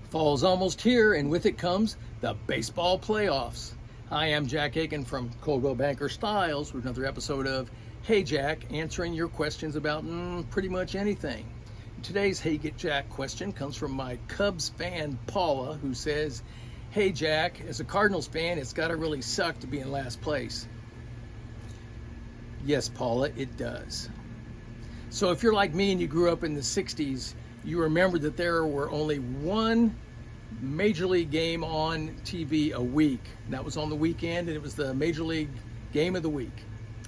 Fall's almost here, and with it comes the baseball playoffs. Hi, I'm Jack Aiken from Coldwell Banker Styles with another episode of Hey Jack, answering your questions about pretty much anything. Today's Hey Jack question comes from my Cubs fan Paula, who says, "Hey Jack, as a Cardinals fan, it's got to really suck to be in last place." Yes, Paula, it does. So if you're like me and you grew up in the 60s, you remember that there were only one Major League game on TV a week. That was on the weekend, and it was the Major League game of the week.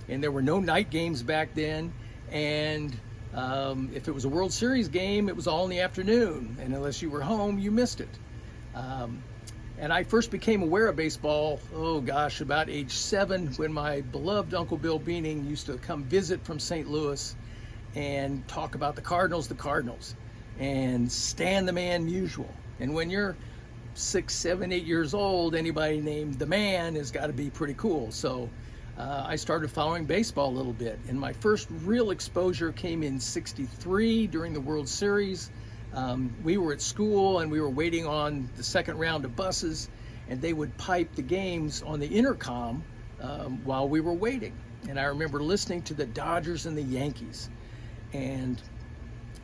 And there were no night games back then, and if it was a World Series game, it was all in the afternoon, and unless you were home, you missed it. And I first became aware of baseball, about age 7, when my beloved Uncle Bill Beaning used to come visit from St. Louis and talk about the Cardinals, and Stan the Man Musial. And when you're 6, 7, 8 years old, anybody named the Man has got to be pretty cool. So I started following baseball a little bit. And my first real exposure came in '63 during the World Series. We were at school and we were waiting on the second round of buses, and they would pipe the games on the intercom while we were waiting. And I remember listening to the Dodgers and the Yankees. And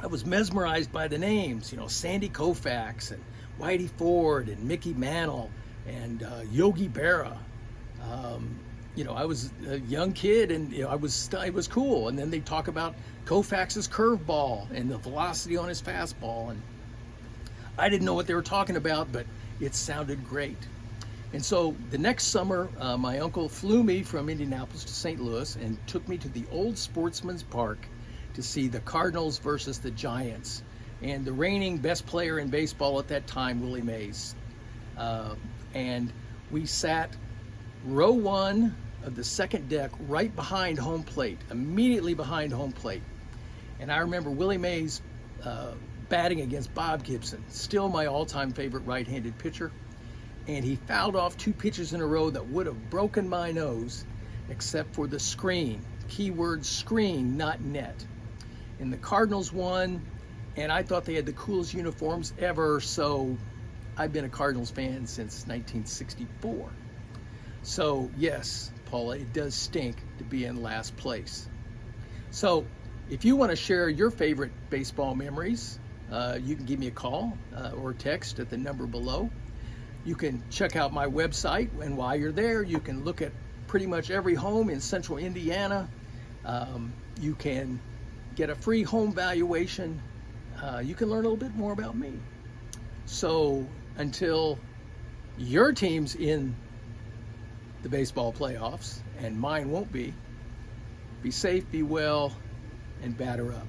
I was mesmerized by the names, Sandy Koufax and Whitey Ford and Mickey Mantle and Yogi Berra. I was a young kid, and it was cool. And then they talk about Koufax's curveball and the velocity on his fastball, and I didn't know what they were talking about, but it sounded great. And so the next summer, my uncle flew me from Indianapolis to St. Louis and took me to the old Sportsman's Park to see the Cardinals versus the Giants, and the reigning best player in baseball at that time, Willie Mays. And we sat row 1 of the second deck, right behind home plate, immediately behind home plate. And I remember Willie Mays batting against Bob Gibson, still my all-time favorite right-handed pitcher. And he fouled off 2 pitches in a row that would have broken my nose, except for the screen. Keyword screen, not net. And the Cardinals won, and I thought they had the coolest uniforms ever, so I've been a Cardinals fan since 1964. So yes, Paula, it does stink to be in last place. So if you want to share your favorite baseball memories, you can give me a call or text at the number below. You can check out my website, and while you're there, you can look at pretty much every home in central Indiana. You can get a free home valuation. You can learn a little bit more about me. So until your team's in the baseball playoffs, and mine won't be safe, be well, and batter up.